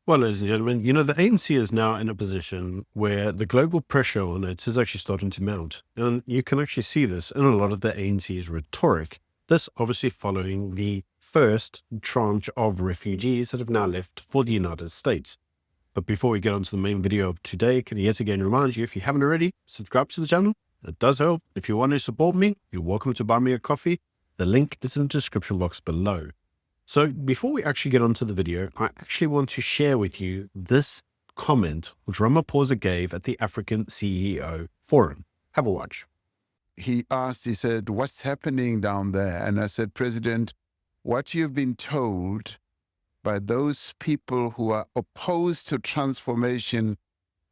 Well, ladies and gentlemen, the ANC is now in a position where the global pressure on it is actually starting to mount. And you can actually see this in a lot of the ANC's rhetoric. This obviously following the first tranche of refugees that have now left for the United States. But before we get on to the main video of today, can I yet again remind you, if you haven't already, subscribe to the channel. It does help. If you want to support me, you're welcome to buy me a coffee. The link is in the description box below. So before we actually get onto the video, I actually want to share with you this comment which Ramaphosa gave at the African CEO Forum. Have a watch. He said, what's happening down there? And I said, President, what you've been told by those people who are opposed to transformation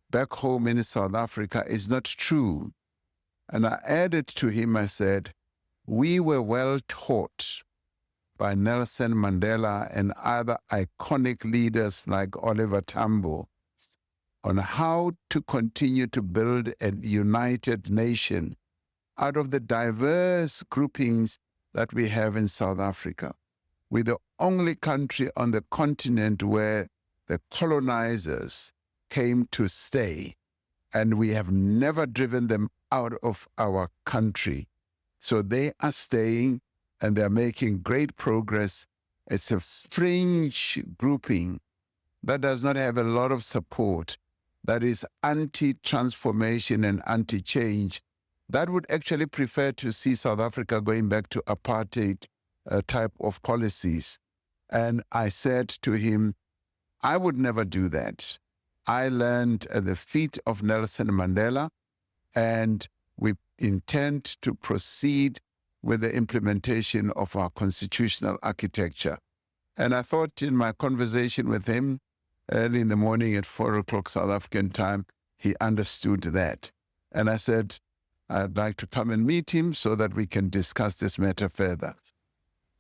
back home in South Africa is not true. And I added to him, I said, we were well taught by Nelson Mandela and other iconic leaders like Oliver Tambo on how to continue to build a united nation out of the diverse groupings that we have in South Africa. We're the only country on the continent where the colonizers came to stay, and we have never driven them out of our country. So they are staying, and they're making great progress. It's a fringe grouping that does not have a lot of support, that is anti-transformation and anti-change, that would actually prefer to see South Africa going back to apartheid type of policies. And I said to him, I would never do that. I learned at the feet of Nelson Mandela, and we intend to proceed with the implementation of our constitutional architecture. And I thought in my conversation with him early in the morning at 4 o'clock South African time, he understood that. And I said, I'd like to come and meet him so that we can discuss this matter further.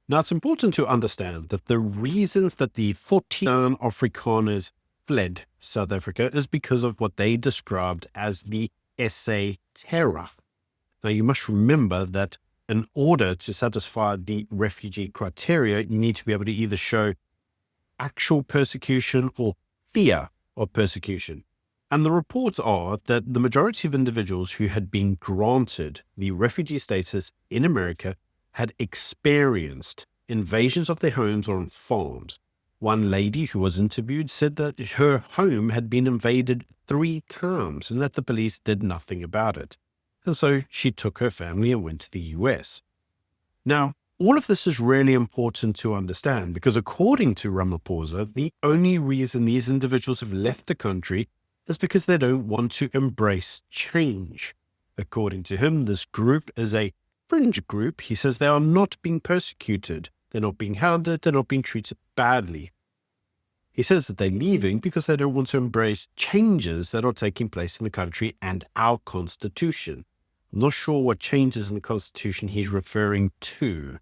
Now, it's important to understand that the reasons that the 14 Afrikaners fled South Africa is because of what they described as the SA terror. Now, you must remember that in order to satisfy the refugee criteria, you need to be able to either show actual persecution or fear of persecution. And the reports are that the majority of individuals who had been granted the refugee status in America had experienced invasions of their homes or on farms. One lady who was interviewed said that her home had been invaded 3 times and that the police did nothing about it. And so she took her family and went to the US. Now, all of this is really important to understand because according to Ramaphosa, the only reason these individuals have left the country is because they don't want to embrace change. According to him, this group is a fringe group. He says they are not being persecuted. They're not being hounded. They're not being treated badly. He says that they're leaving because they don't want to embrace changes that are taking place in the country and our constitution. I'm not sure what changes in the constitution he's referring to.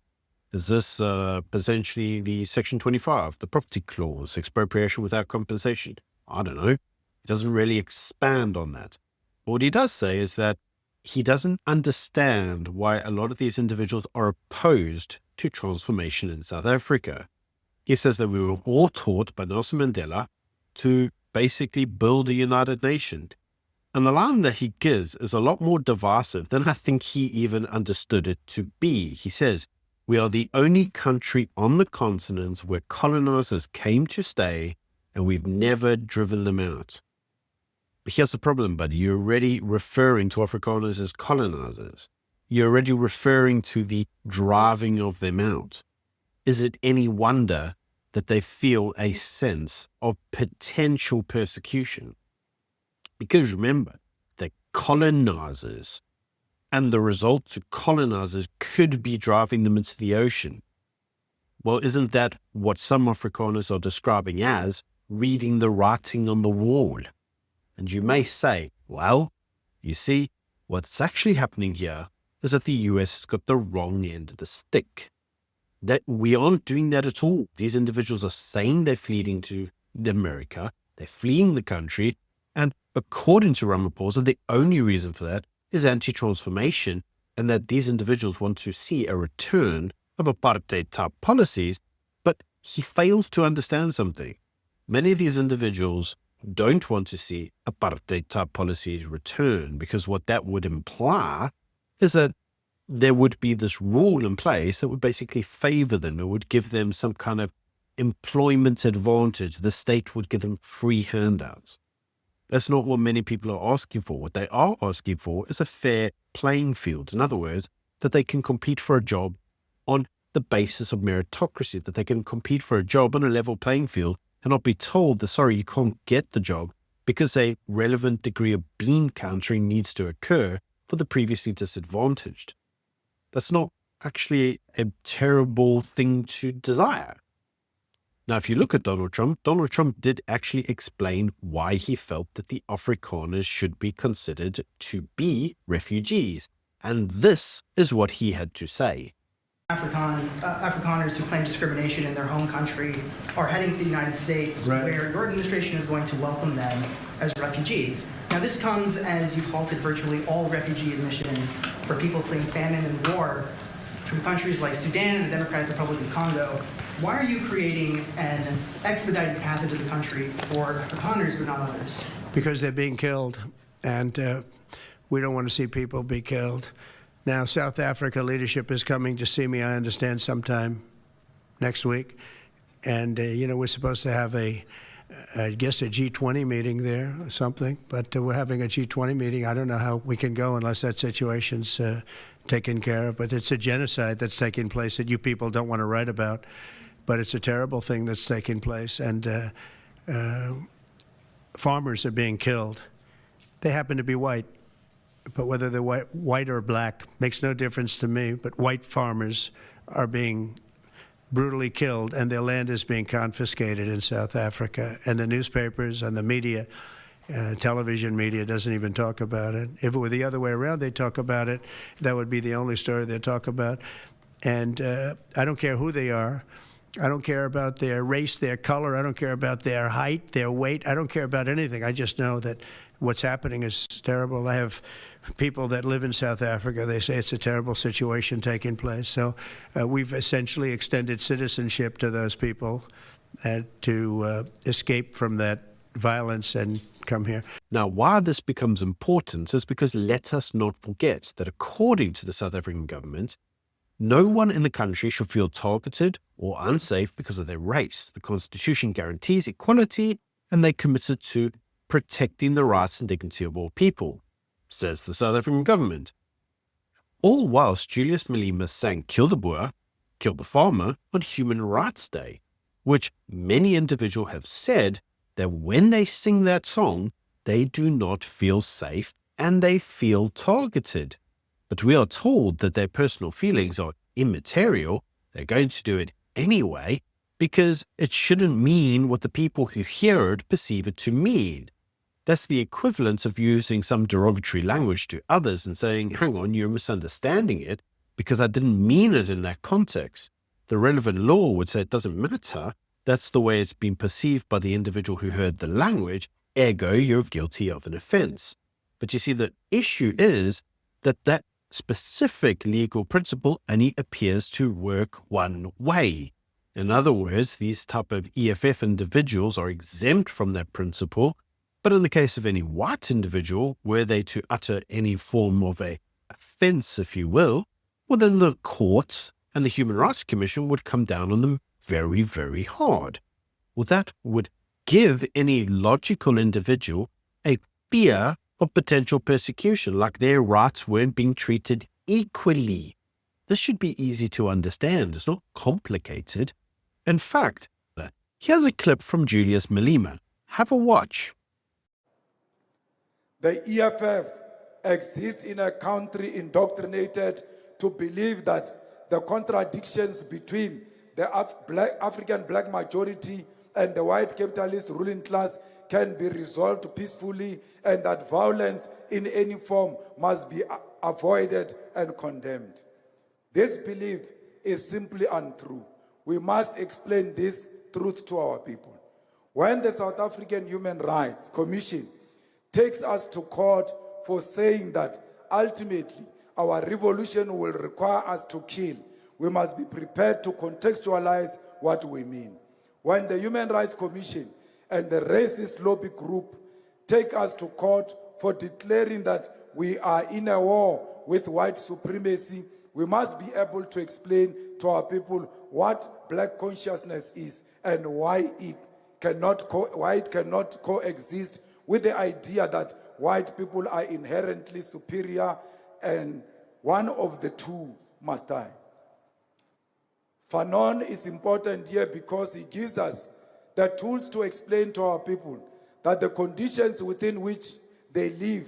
Is this potentially the Section 25, the property clause, expropriation without compensation? I don't know. He doesn't really expand on that. What he does say is that he doesn't understand why a lot of these individuals are opposed to transformation in South Africa. He says that we were all taught by Nelson Mandela to basically build a united nation. And the line that he gives is a lot more divisive than I think he even understood it to be. He says, we are the only country on the continent where colonizers came to stay and we've never driven them out. But here's the problem, buddy. You're already referring to Afrikaners as colonizers. You're already referring to the driving of them out. Is it any wonder that they feel a sense of potential persecution? Because remember, they're colonizers, and the result to colonizers could be driving them into the ocean. Well, isn't that what some Afrikaners are describing as reading the writing on the wall? And you may say, well, you see, what's actually happening here is that the US has got the wrong end of the stick. That we aren't doing that at all. These individuals are saying they're fleeing to America, they're fleeing the country, and according to Ramaphosa, the only reason for that is anti-transformation, and that these individuals want to see a return of apartheid-type policies, but he fails to understand something. Many of these individuals don't want to see apartheid-type policies return, because what that would imply is that there would be this rule in place that would basically favor them. It would give them some kind of employment advantage. The state would give them free handouts. That's not what many people are asking for. What they are asking for is a fair playing field. In other words, that they can compete for a job on the basis of meritocracy, that they can compete for a job on a level playing field and not be told that, sorry, you can't get the job because a relevant degree of bean countering needs to occur for the previously disadvantaged. That's not actually a terrible thing to desire. Now, if you look at Donald Trump did actually explain why he felt that the Afrikaners should be considered to be refugees. And this is what he had to say. Afrikaners who claim discrimination in their home country are heading to the United States, right, where your administration is going to welcome them as refugees. Now, this comes as you've halted virtually all refugee admissions for people fleeing famine and war from countries like Sudan and the Democratic Republic of Congo. Why are you creating an expedited path into the country for Afrikaners but not others? Because they're being killed, and we don't want to see people be killed. Now, South Africa leadership is coming to see me, I understand, sometime next week. And, we're supposed to have I guess a G20 meeting there or something. But we're having a G20 meeting. I don't know how we can go unless that situation's taken care of. But it's a genocide that's taking place that you people don't want to write about. But it's a terrible thing that's taking place. And farmers are being killed. They happen to be white. But whether they're white or black makes no difference to me. But white farmers are being brutally killed, and their land is being confiscated in South Africa. And the newspapers and the media, television media, doesn't even talk about it. If it were the other way around, they'd talk about it. That would be the only story they'd talk about. And I don't care who they are. I don't care about their race, their color. I don't care about their height, their weight. I don't care about anything. I just know that what's happening is terrible. I have people that live in South Africa. They say it's a terrible situation taking place. So we've essentially extended citizenship to those people to escape from that violence and come here. Now, why this becomes important is because let us not forget that according to the South African government, no one in the country should feel targeted or unsafe because of their race. The Constitution guarantees equality, and they committed to protecting the rights and dignity of all people, says the South African government. All whilst Julius Malema sang Kill the Boer, Kill the Farmer on Human Rights Day, which many individuals have said that when they sing that song, they do not feel safe and they feel targeted. But we are told that their personal feelings are immaterial. They're going to do it anyway because it shouldn't mean what the people who hear it perceive it to mean. That's the equivalent of using some derogatory language to others and saying, hang on, you're misunderstanding it because I didn't mean it in that context. The relevant law would say it doesn't matter. That's the way it's been perceived by the individual who heard the language, ergo you're guilty of an offense. But you see, the issue is that specific legal principle only appears to work one way. In other words, these type of EFF individuals are exempt from that principle. But in the case of any white individual, were they to utter any form of a offense, if you will, well, then the courts and the Human Rights Commission would come down on them very, very hard. Well, that would give any logical individual a fear of potential persecution, like their rights weren't being treated equally. This should be easy to understand. It's not complicated. In fact, here's a clip from Julius Malema. Have a watch. The EFF exists in a country indoctrinated to believe that the contradictions between the African black majority and the white capitalist ruling class can be resolved peacefully, and that violence in any form must be avoided and condemned. This belief is simply untrue. We must explain this truth to our people. When the South African Human Rights Commission takes us to court for saying that ultimately our revolution will require us to kill, we must be prepared to contextualize what we mean. When the Human Rights Commission and the racist lobby group take us to court for declaring that we are in a war with white supremacy, we must be able to explain to our people what black consciousness is and why it cannot coexist with the idea that white people are inherently superior and one of the two must die. Fanon is important here because he gives us the tools to explain to our people that the conditions within which they live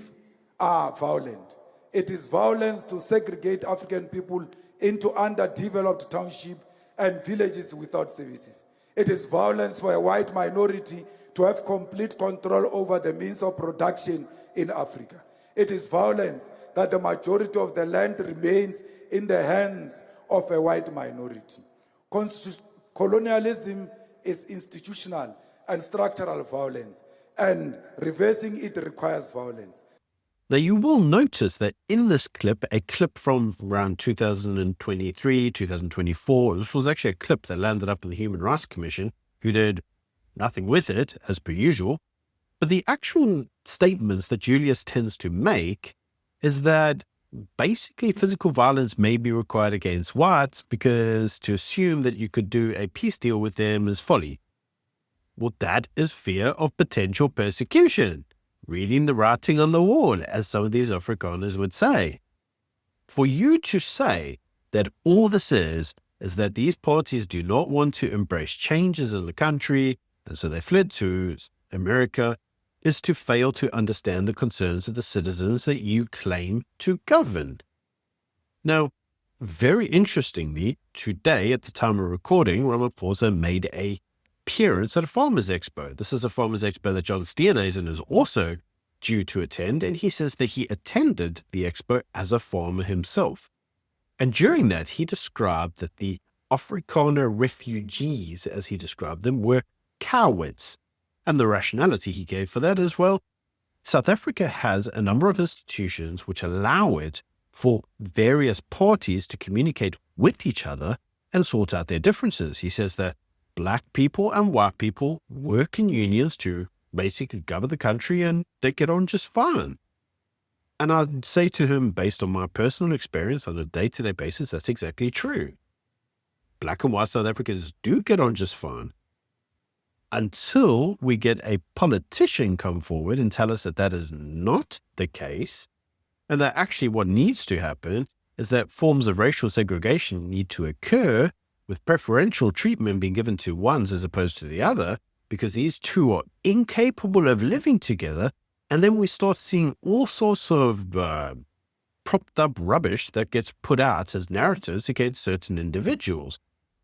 are violent. It is violence to segregate African people into underdeveloped townships and villages without services. It is violence for a white minority to have complete control over the means of production in Africa. It is violence that the majority of the land remains in the hands of a white minority. Colonialism is institutional and structural violence, and reversing it requires violence. Now, you will notice that in this clip, a clip from around 2023, 2024, this was actually a clip that landed up in the Human Rights Commission, who did nothing with it, as per usual. But the actual statements that Julius tends to make is that basically physical violence may be required against whites because to assume that you could do a peace deal with them is folly. Well, that is fear of potential persecution. Reading the writing on the wall, as some of these Afrikaners would say. For you to say that all this is that these parties do not want to embrace changes in the country, and so they fled to America, is to fail to understand the concerns of the citizens that you claim to govern. Now, very interestingly, today, at the time of recording, Ramaphosa made an appearance at a Farmers Expo. This is a Farmers Expo that John Steenhuisen is also due to attend, and he says that he attended the expo as a farmer himself. And during that, he described that the Afrikaner refugees, as he described them, were cowards. And the rationality he gave for that is, well, South Africa has a number of institutions which allow it for various parties to communicate with each other and sort out their differences. He says that black people and white people work in unions to basically govern the country and they get on just fine. And I'd say to him, based on my personal experience on a day-to-day basis, that's exactly true. Black and white South Africans do get on just fine until we get a politician come forward and tell us that that is not the case, and that actually what needs to happen is that forms of racial segregation need to occur with preferential treatment being given to ones as opposed to the other, because these two are incapable of living together. And then we start seeing all sorts of propped up rubbish that gets put out as narratives against certain individuals,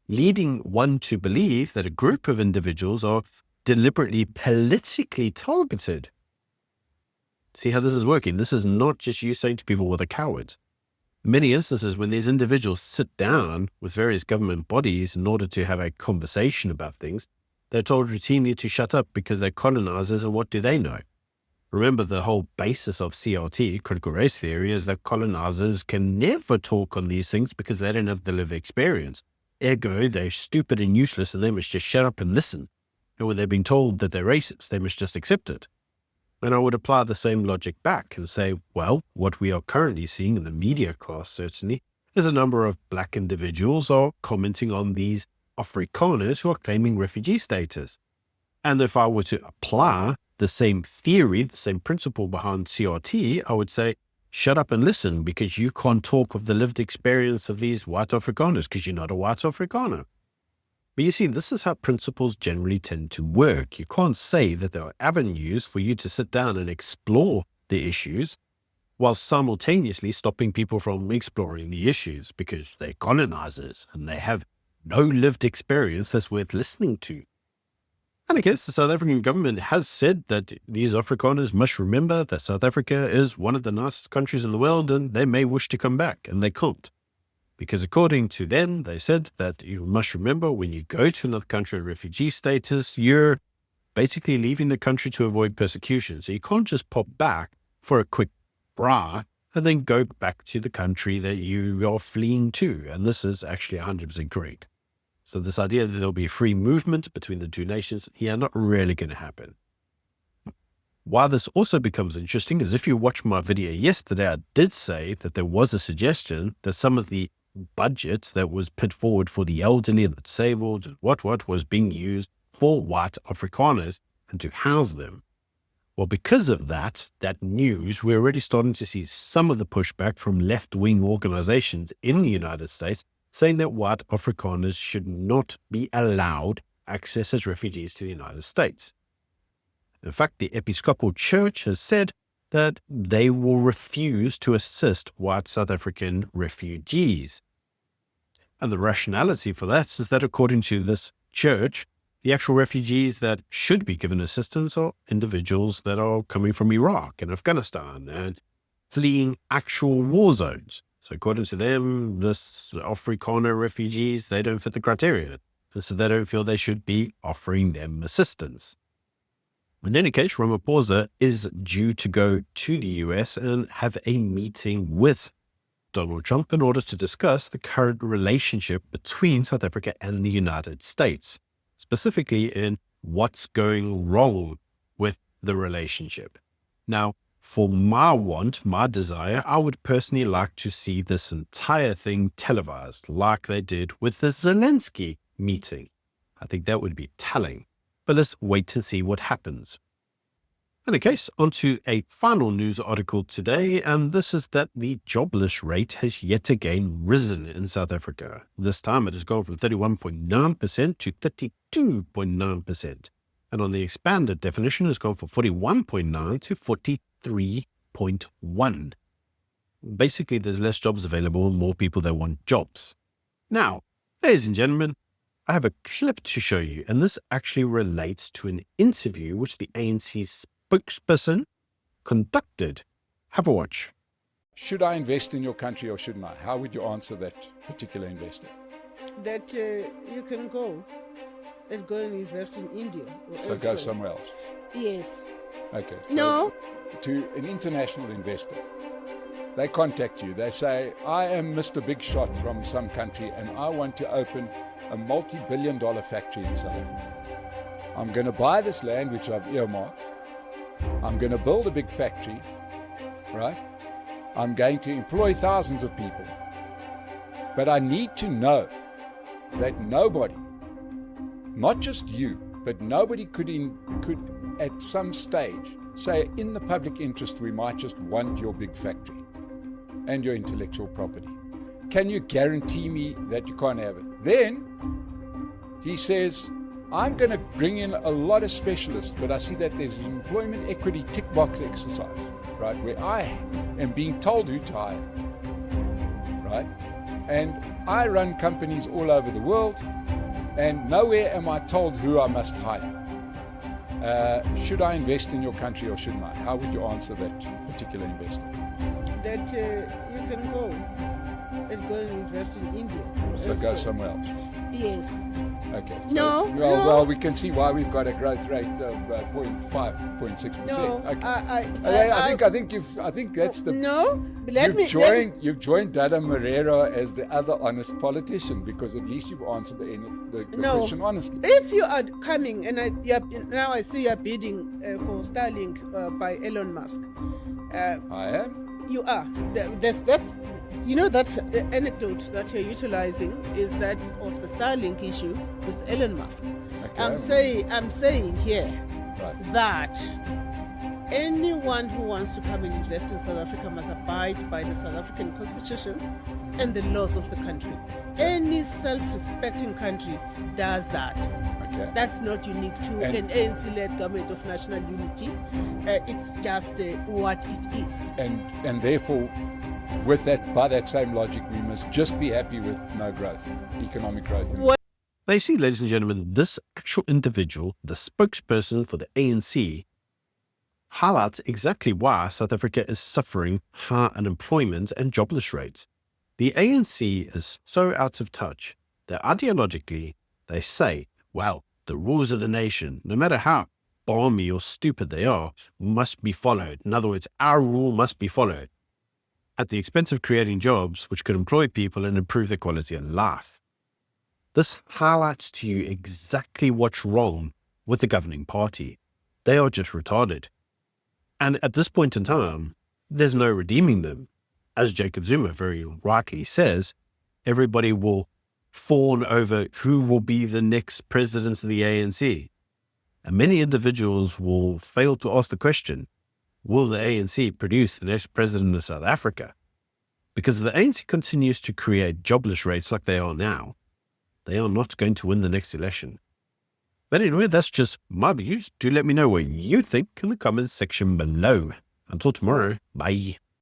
leading one to believe that a group of individuals are deliberately politically targeted. See how this is working? This is not just you saying to people, well, they're cowards. In many instances, when these individuals sit down with various government bodies in order to have a conversation about things, they're told routinely to shut up because they're colonizers, and what do they know? Remember, the whole basis of CRT, critical race theory, is that colonizers can never talk on these things because they don't have the lived experience. Ergo, they're stupid and useless and they must just shut up and listen. And when they're being told that they're racist, they must just accept it. And I would apply the same logic back and say, well, what we are currently seeing in the media class, certainly, is a number of black individuals are commenting on these Afrikaners who are claiming refugee status. And if I were to apply the same theory, the same principle behind CRT, I would say, shut up and listen, because you can't talk of the lived experience of these white Afrikaners because you're not a white Afrikaner. But you see, this is how principles generally tend to work. You can't say that there are avenues for you to sit down and explore the issues while simultaneously stopping people from exploring the issues because they're colonizers and they have no lived experience that's worth listening to. And I guess the South African government has said that these Afrikaners must remember that South Africa is one of the nicest countries in the world and they may wish to come back, and they can't. Because according to them, they said that you must remember when you go to another country in refugee status, you're basically leaving the country to avoid persecution. So you can't just pop back for a quick bra and then go back to the country that you are fleeing to. And this is actually 100% correct. So this idea that there'll be free movement between the two nations, not really going to happen. Why this also becomes interesting is if you watch my video yesterday, I did say that there was a suggestion that some of the budget that was put forward for the elderly and the disabled and what was being used for white Afrikaners and to house them. Well, because of that news, we're already starting to see some of the pushback from left-wing organizations in the United States saying that white Afrikaners should not be allowed access as refugees to the United States. In fact, the Episcopal Church has said that they will refuse to assist white South African refugees. And the rationality for that is that according to this church, the actual refugees that should be given assistance are individuals that are coming from Iraq and Afghanistan and fleeing actual war zones. So according to them, this Afrikaner refugees, they don't fit the criteria. So they don't feel they should be offering them assistance. In any case, Ramaphosa is due to go to the US and have a meeting with Donald Trump in order to discuss the current relationship between South Africa and the United States, specifically in what's going wrong with the relationship. Now, for my desire, I would personally like to see this entire thing televised like they did with the Zelensky meeting. I think that would be telling. But let's wait and see what happens. In any case, on to a final news article today, and this is that the jobless rate has yet again risen in South Africa. This time it has gone from 31.9% to 32.9%. And on the expanded definition, it's gone from 41.9 to 43.1. Basically, there's less jobs available and more people that want jobs. Now, ladies and gentlemen, I have a clip to show you, and this actually relates to an interview which the ANC spokesperson conducted. Have a watch. Should I invest in your country or shouldn't I? How would you answer that particular investor? That you can go and invest in India. So go somewhere else? Yes. Okay. So No. To an international investor, they contact you. They say, I am Mr. Big Shot from some country and I want to open a multi-billion-dollar factory in South Africa. I'm going to buy this land, which I've earmarked. I'm going to build a big factory, right? I'm going to employ thousands of people. But I need to know that nobody, not just you, but nobody could at some stage say, in the public interest, we might just want your big factory and your intellectual property. Can you guarantee me that you can't have it? Then he says, I'm going to bring in a lot of specialists, but I see that there's an employment equity tick box exercise, right, where I am being told who to hire, right? And I run companies all over the world, and nowhere am I told who I must hire. Should I invest in your country or shouldn't I? How would you answer that particular investor? That you can go and invest in India. So go somewhere else? Yes. Okay. So, No. Well, we can see why we've got a growth rate of 0.6%. No. Okay. I think that's the. No. You've joined Dada Moreira as the other honest politician because at least you've answered the question honestly. If you are coming and now I see you're bidding for Starlink by Elon Musk. I am. You are. That's the anecdote that you're utilizing is that of the Starlink issue with Elon Musk. Okay. I'm saying here Right. that anyone who wants to come and invest in South Africa must abide by the South African Constitution and the laws of the country. Any self-respecting country does that. Okay. That's not unique to an ANC-led government of national unity. It's just what it is. And therefore, with that, by that same logic, we must just be happy with no growth, economic growth. Now you see, ladies and gentlemen, this actual individual, the spokesperson for the ANC, highlights exactly why South Africa is suffering high unemployment and jobless rates. The ANC is so out of touch that ideologically they say, well, the rules of the nation, no matter how balmy or stupid they are, must be followed. In other words, our rule must be followed at the expense of creating jobs which could employ people and improve their quality of life. This highlights to you exactly what's wrong with the governing party. They are just retarded. And at this point in time, there's no redeeming them. As Jacob Zuma very rightly says, everybody will fawn over who will be the next president of the ANC. And many individuals will fail to ask the question, will the ANC produce the next president of South Africa? Because if the ANC continues to create jobless rates like they are now, they are not going to win the next election. But anyway, that's just my views. Do let me know what you think in the comments section below. Until tomorrow, bye.